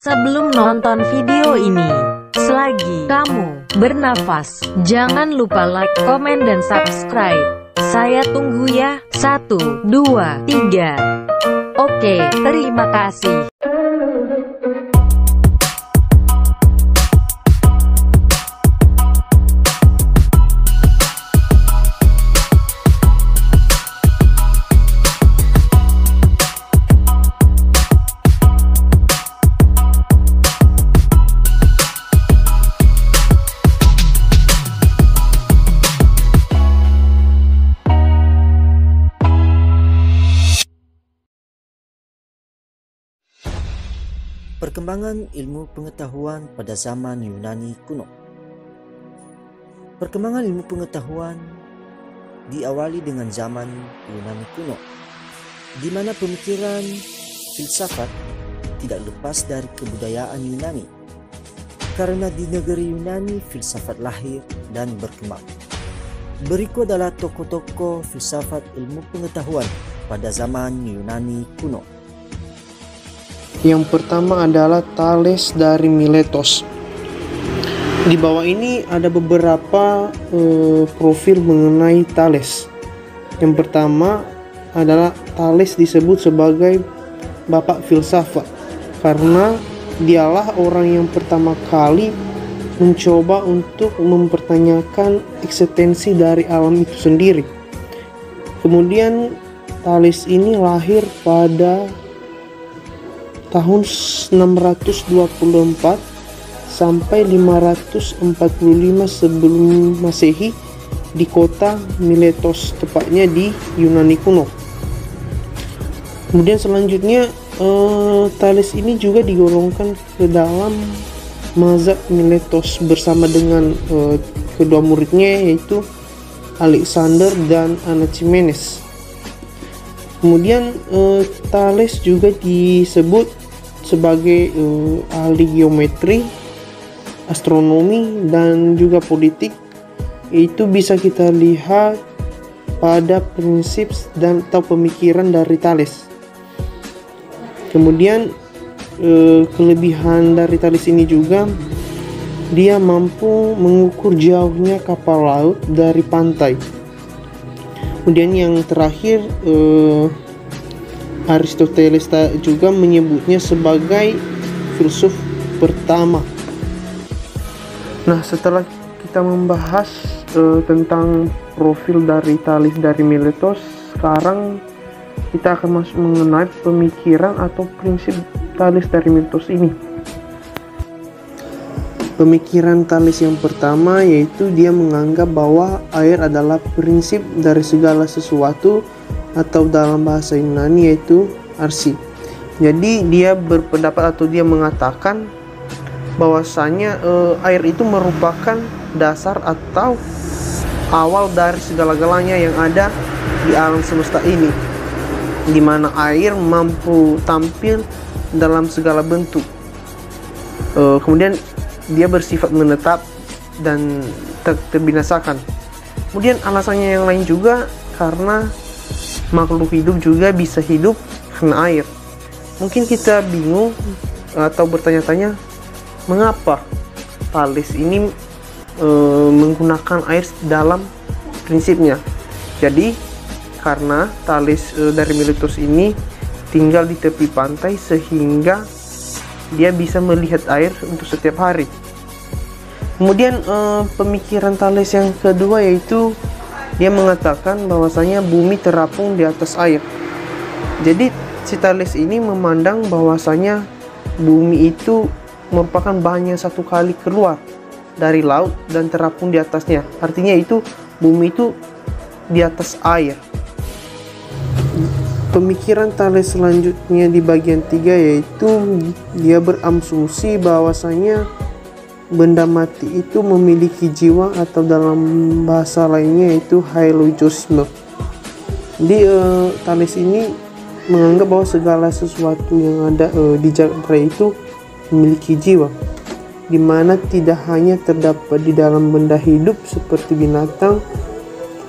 Sebelum nonton video ini, selagi kamu bernafas, jangan lupa like, komen, dan subscribe. Saya tunggu ya. 1, 2, 3. Oke, terima kasih. Perkembangan ilmu pengetahuan pada zaman Yunani kuno. Perkembangan ilmu pengetahuan diawali dengan zaman Yunani kuno, di mana pemikiran filsafat tidak lepas dari kebudayaan Yunani. Karena di negeri Yunani filsafat lahir dan berkembang. Berikut adalah tokoh-tokoh filsafat ilmu pengetahuan pada zaman Yunani kuno. Yang pertama adalah Thales dari Miletos. Di bawah ini ada beberapa profil mengenai Thales. Yang pertama adalah Thales disebut sebagai bapak filsafat karena dialah orang yang pertama kali mencoba untuk mempertanyakan eksistensi dari alam itu sendiri. Kemudian Thales ini lahir pada tahun 624 sampai 545 sebelum Masehi di kota Miletos, tepatnya di Yunani kuno. Kemudian selanjutnya Thales ini juga digolongkan ke dalam mazhab Miletos bersama dengan kedua muridnya, yaitu Alexander dan Anaximenes. Kemudian Thales juga disebut sebagai ahli geometri, astronomi, dan juga politik. Itu bisa kita lihat pada prinsip dan atau pemikiran dari Thales. Kemudian kelebihan dari Thales ini juga dia mampu mengukur jauhnya kapal laut dari pantai. Kemudian yang terakhir Aristoteles juga menyebutnya sebagai filsuf pertama. Nah, setelah kita membahas tentang profil dari Thales dari Miletos, sekarang kita akan masuk mengenai pemikiran atau prinsip Thales dari Miletos ini. Pemikiran Thales yang pertama yaitu dia menganggap bahwa air adalah prinsip dari segala sesuatu, atau dalam bahasa Yunani yaitu arsi. Jadi dia berpendapat atau dia mengatakan bahwasanya air itu merupakan dasar atau awal dari segala-galanya yang ada di alam semesta ini, di mana air mampu tampil dalam segala bentuk. Kemudian dia bersifat menetap dan terbinasakan. Kemudian alasannya yang lain juga karena makhluk hidup juga bisa hidup karena air. Mungkin kita bingung atau bertanya-tanya mengapa Thales ini menggunakan air dalam prinsipnya. Jadi karena Thales dari Miletos ini tinggal di tepi pantai sehingga dia bisa melihat air untuk setiap hari. Kemudian pemikiran Thales yang kedua yaitu dia mengatakan bahwasanya bumi terapung di atas air. Jadi si Thales ini memandang bahwasanya bumi itu merupakan bahan yang satu kali keluar dari laut dan terapung di atasnya. Artinya itu bumi itu di atas air. Pemikiran Thales selanjutnya di bagian 3 yaitu dia berasumsi bahwasanya benda mati itu memiliki jiwa atau dalam bahasa lainnya yaitu hylogisme. Jadi Thales ini menganggap bahwa segala sesuatu yang ada di jagat raya itu memiliki jiwa, di mana tidak hanya terdapat di dalam benda hidup seperti binatang,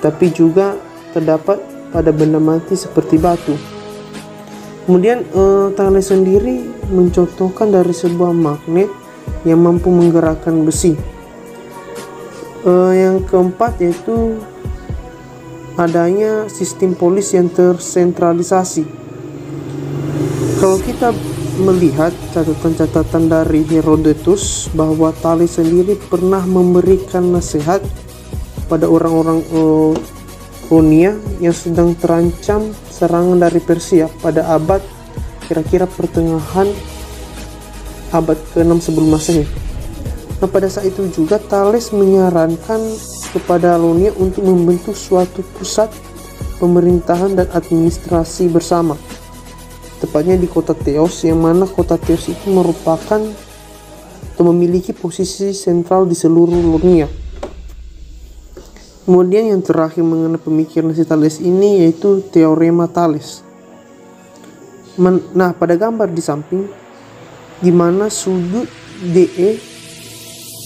tapi juga terdapat pada benda mati seperti batu. Kemudian Thales sendiri mencontohkan dari sebuah magnet yang mampu menggerakkan besi. Yang keempat yaitu adanya sistem polis yang tersentralisasi. Kalau kita melihat catatan-catatan dari Herodotus bahwa Thales sendiri pernah memberikan nasihat pada orang-orang Konia yang sedang terancam serangan dari Persia pada abad kira-kira pertengahan abad ke-6 sebelum Masehi. Nah, pada saat itu juga Thales menyarankan kepada Ionia untuk membentuk suatu pusat pemerintahan dan administrasi bersama, tepatnya di kota Teos, yang mana kota Teos itu merupakan atau memiliki posisi sentral di seluruh Ionia. Kemudian yang terakhir mengenai pemikiran si Thales ini yaitu teorema Thales. Nah, pada gambar di samping, di mana sudut DE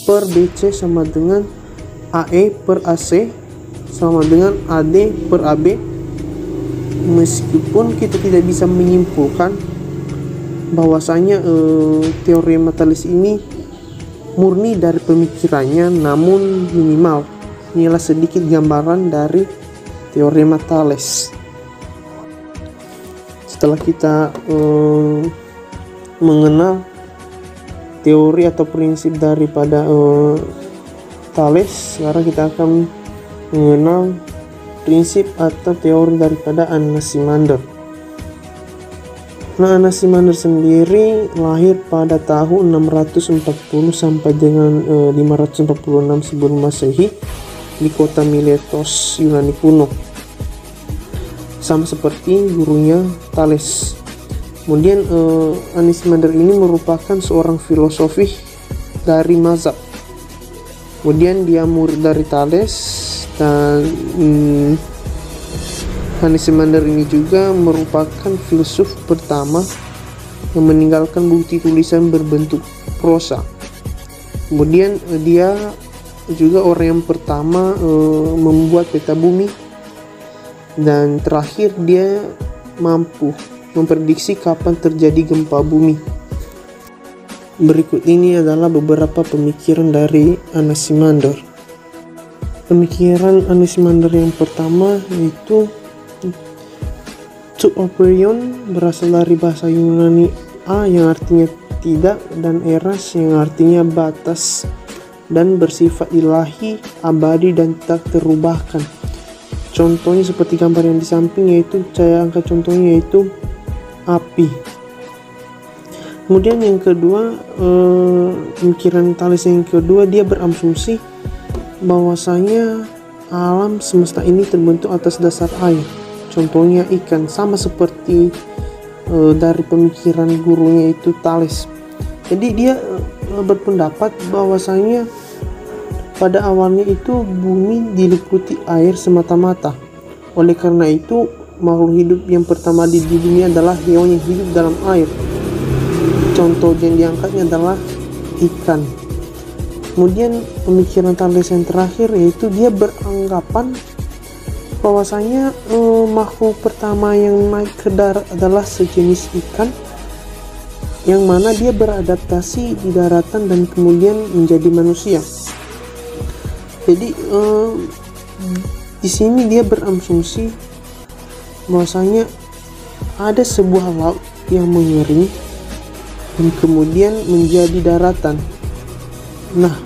per BC sama dengan AE per AC sama dengan AD per AB. Meskipun kita tidak bisa menyimpulkan bahwasanya teorema Thales ini murni dari pemikirannya, namun minimal inilah sedikit gambaran dari teorema Thales. Setelah kita mengenal teori atau prinsip daripada Thales, sekarang kita akan mengenal prinsip atau teori daripada Anaximander. Nah, Anaximander sendiri lahir pada tahun 640 sampai dengan 546 sebelum Masehi di kota Miletos, Yunani kuno, sama seperti gurunya Thales. Kemudian Anaximander ini merupakan seorang filosofi dari mazhab. Kemudian dia murid dari Thales, dan Anaximander ini juga merupakan filsuf pertama yang meninggalkan bukti tulisan berbentuk prosa. Kemudian dia juga orang yang pertama membuat peta bumi, dan terakhir dia mampu memprediksi kapan terjadi gempa bumi. Berikut ini adalah beberapa pemikiran dari Anaximander. Pemikiran Anaximander yang pertama yaitu Operion, berasal dari bahasa Yunani a yang artinya tidak dan eras yang artinya batas, dan bersifat ilahi, abadi dan tak terubahkan. Contohnya seperti gambar yang di samping, yaitu cahaya angka contohnya yaitu api. Kemudian yang kedua, pemikiran Thales yang kedua, dia berasumsi bahwasanya alam semesta ini terbentuk atas dasar air, contohnya ikan, sama seperti dari pemikiran gurunya itu Thales. Jadi dia berpendapat bahwasanya pada awalnya itu bumi diliputi air semata-mata. Oleh karena itu makhluk hidup yang pertama di dunia adalah hewan yang hidup dalam air. Contoh yang diangkatnya adalah ikan. Kemudian pemikiran Thales yang terakhir yaitu dia beranggapan bahwasanya makhluk pertama yang naik ke darat adalah sejenis ikan, yang mana dia beradaptasi di daratan dan kemudian menjadi manusia. Jadi di sini dia berasumsi bahwasanya ada sebuah laut yang mengering dan kemudian menjadi daratan. Nah,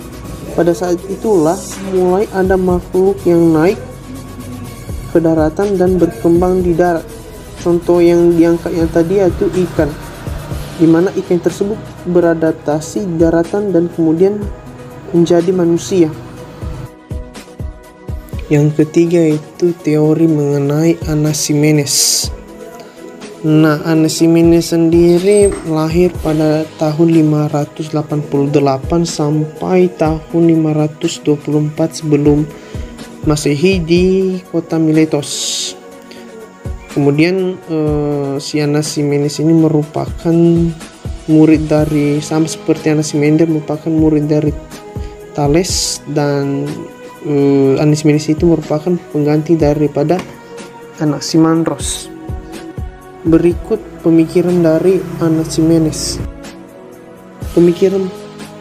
pada saat itulah mulai ada makhluk yang naik ke daratan dan berkembang di darat. Contoh yang diangkatnya tadi yaitu ikan, di mana ikan tersebut beradaptasi di daratan dan kemudian menjadi manusia. Yang ketiga itu teori mengenai Anaximenes. Nah, Anaximenes sendiri lahir pada tahun 588 sampai tahun 524 sebelum Masehi di kota Miletos. Kemudian si Anaximenes ini merupakan murid dari, sama seperti Anaximander, merupakan murid dari Thales, dan Anaximenes itu merupakan pengganti daripada Anaximandros. Berikut pemikiran dari Anaximenes. Pemikiran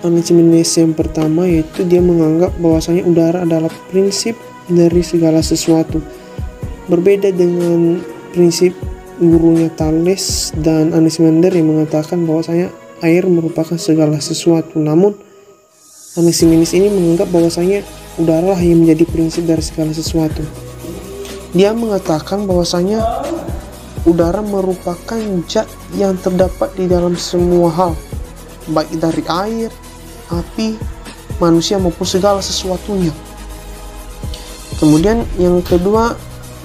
Anaximenes yang pertama yaitu dia menganggap bahwasanya udara adalah prinsip dari segala sesuatu. Berbeda dengan prinsip gurunya Thales dan Anaximenes yang mengatakan bahwasanya air merupakan segala sesuatu. Namun Anaximenes ini menganggap bahwasanya udara lah yang menjadi prinsip dari segala sesuatu. Dia mengatakan bahwasanya udara merupakan zat yang terdapat di dalam semua hal, baik dari air, api, manusia maupun segala sesuatunya. Kemudian yang kedua,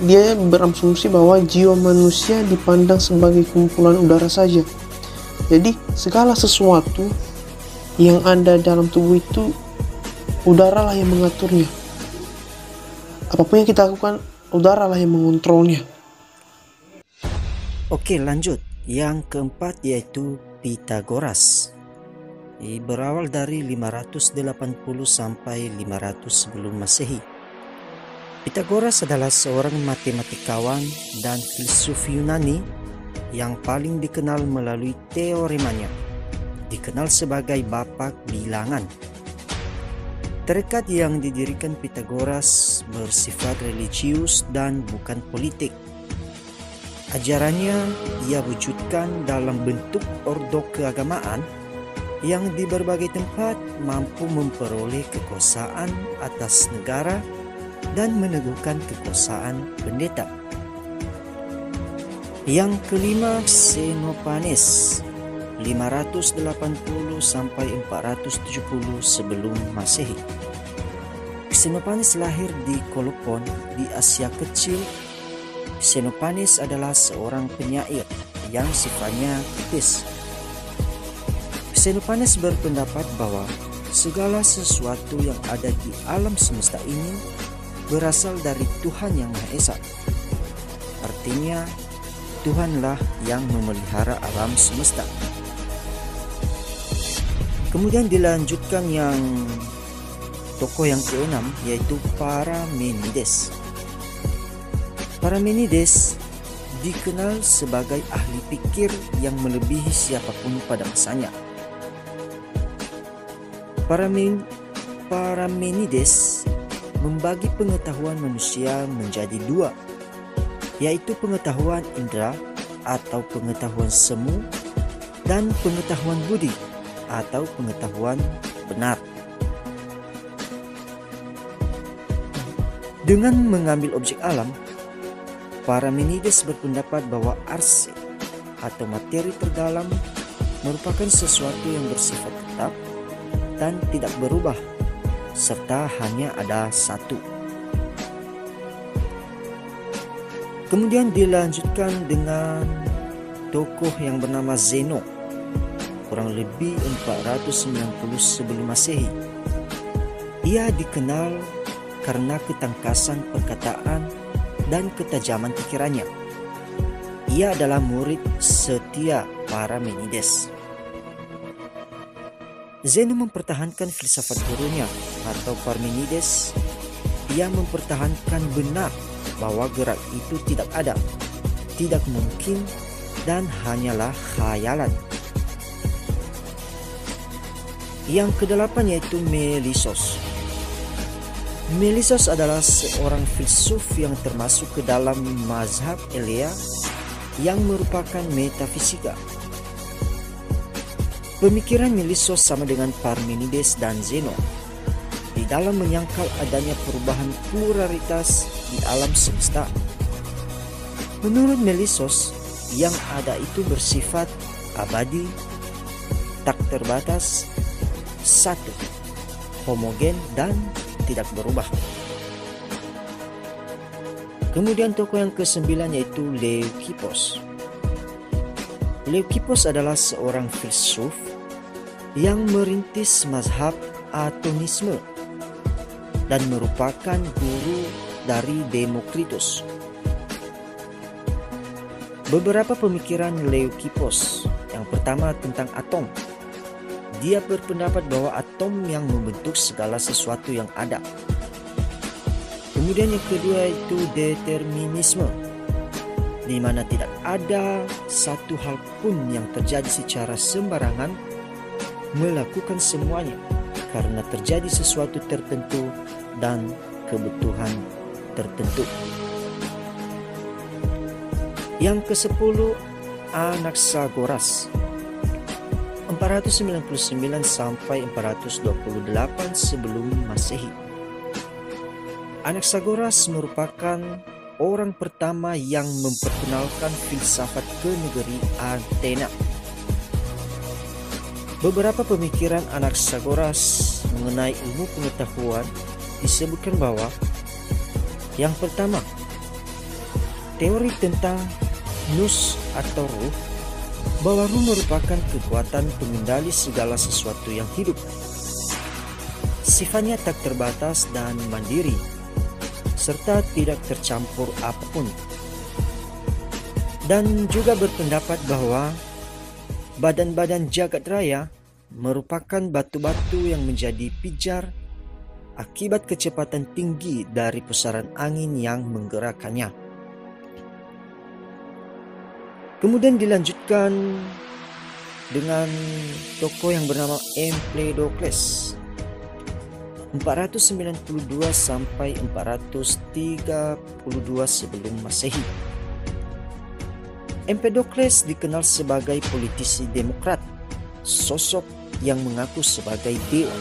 dia berasumsi bahwa jiwa manusia dipandang sebagai kumpulan udara saja. Jadi segala sesuatu yang ada dalam tubuh itu udara lah yang mengaturnya. Apapun yang kita lakukan, udara lah yang mengontrolnya. Oke, lanjut. Yang keempat yaitu Pythagoras. Berawal dari 580 sampai 500 sebelum Masehi. Pythagoras adalah seorang matematikawan dan filsuf Yunani yang paling dikenal melalui teoremanya, dikenal sebagai Bapak Bilangan. Tarekat yang didirikan Pythagoras bersifat religius dan bukan politik. Ajarannya ia wujudkan dalam bentuk ordo keagamaan yang di berbagai tempat mampu memperoleh kekuasaan atas negara dan meneguhkan kekuasaan pendeta. Yang kelima, Xenophanes 580 sampai 470 sebelum Masehi. Xenophanes lahir di Kolopon di Asia Kecil. Xenophanes adalah seorang penyair yang sifatnya kritis. Xenophanes berpendapat bahwa segala sesuatu yang ada di alam semesta ini berasal dari Tuhan Yang Maha Esa. Artinya, Tuhanlah yang memelihara alam semesta. Kemudian dilanjutkan yang tokoh yang keenam yaitu Parmenides. Parmenides dikenal sebagai ahli pikir yang melebihi siapapun pada masanya. Parmenides membagi pengetahuan manusia menjadi dua, yaitu pengetahuan indera atau pengetahuan semu dan pengetahuan budi atau pengetahuan benar. Dengan mengambil objek alam, Parmenides berpendapat bahwa arse atau materi terdalam merupakan sesuatu yang bersifat tetap dan tidak berubah, serta hanya ada satu. Kemudian dilanjutkan dengan tokoh yang bernama Zeno, kurang lebih 490 sebelum Masehi. Ia dikenal karena ketangkasan perkataan dan ketajaman pikirannya. Ia adalah murid setia Parmenides. Zeno mempertahankan filsafat gurunya atau Parmenides. Ia mempertahankan benar bahwa gerak itu tidak ada, tidak mungkin, dan hanyalah khayalan. Yang kedelapan yaitu Melissos. Melissos adalah seorang filsuf yang termasuk ke dalam mazhab Elea yang merupakan metafisika. Pemikiran Melissos sama dengan Parmenides dan Zeno di dalam menyangkal adanya perubahan pluralitas di alam semesta. Menurut Melissos, yang ada itu bersifat abadi, tak terbatas, satu, homogen, dan tidak berubah. Kemudian tokoh yang ke-9 yaitu Leukippos. Leukippos adalah seorang filsuf yang merintis mazhab atomisme dan merupakan guru dari Demokritus. Beberapa pemikiran Leukippos. Yang pertama tentang atom. Dia berpendapat bahwa atom yang membentuk segala sesuatu yang ada. Kemudian yang kedua itu determinisme. di mana tidak ada satu hal pun yang terjadi secara sembarangan, melakukan semuanya karena terjadi sesuatu tertentu dan kebutuhan tertentu. Yang ke-10, Anaxagoras 499 sampai 428 sebelum Masehi. Anaxagoras merupakan orang pertama yang memperkenalkan filsafat ke negeri Athena. Beberapa pemikiran Anaxagoras mengenai ilmu pengetahuan disebutkan bahwa yang pertama, teori tentang nous atau ruh, bahwa ruh merupakan kekuatan pengendali segala sesuatu yang hidup. Sifatnya tak terbatas dan mandiri, serta tidak tercampur apapun. Dan juga berpendapat bahwa badan-badan jagat raya merupakan batu-batu yang menjadi pijar akibat kecepatan tinggi dari pusaran angin yang menggerakkannya. Kemudian dilanjutkan dengan tokoh yang bernama Empedokles 492 sampai 432 sebelum Masehi. Empedokles dikenal sebagai politisi demokrat, sosok yang mengaku sebagai dewa.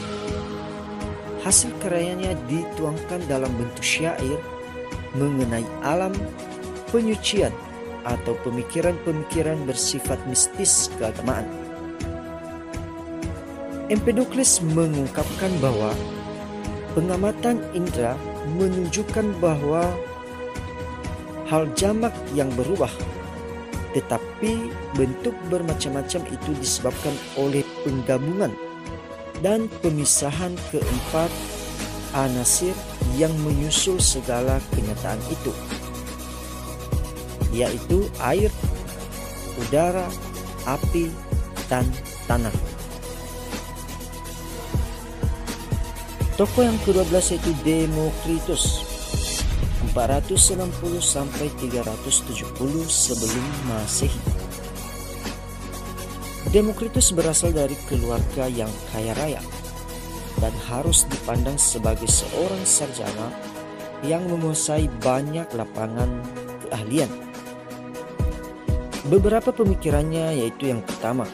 Hasil karyanya dituangkan dalam bentuk syair mengenai alam, penyucian, atau pemikiran-pemikiran bersifat mistis keagamaan. Empedokles mengungkapkan bahwa pengamatan indera menunjukkan bahwa hal jamak yang berubah, tetapi bentuk bermacam-macam itu disebabkan oleh penggabungan dan pemisahan keempat anasir yang menyusul segala kenyataan itu, yaitu air, udara, api, dan tanah. Tokoh yang ke-12 yaitu Demokritus 460 sampai 370 sebelum Masehi. Demokritus berasal dari keluarga yang kaya raya dan harus dipandang sebagai seorang sarjana yang menguasai banyak lapangan keahlian. Beberapa pemikirannya yaitu yang pertama,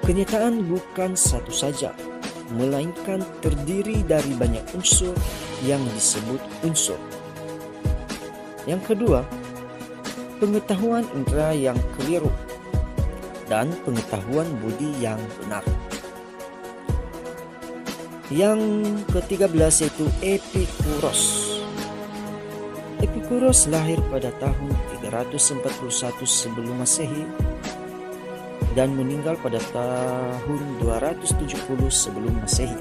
kenyataan bukan satu saja, melainkan terdiri dari banyak unsur yang disebut unsur. Yang kedua, pengetahuan indera yang keliru dan pengetahuan budi yang benar. Yang ke-13 yaitu Epikuros. Epikuros lahir pada tahun 341 sebelum Masehi dan meninggal pada tahun 270 sebelum Masehi.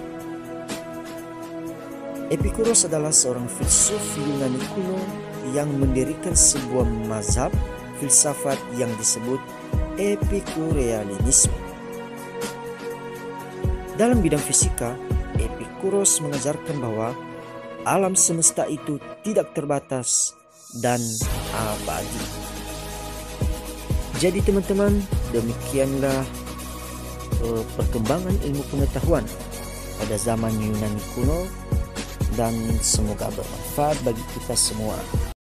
Epikuros adalah seorang filsuf Yunani kuno yang mendirikan sebuah mazhab filsafat yang disebut Epikureanisme. Dalam bidang fisika, Epikuros mengajarkan bahwa alam semesta itu tidak terbatas dan abadi. Jadi teman-teman, demikianlah perkembangan ilmu pengetahuan pada zaman Yunani kuno dan semoga bermanfaat bagi kita semua.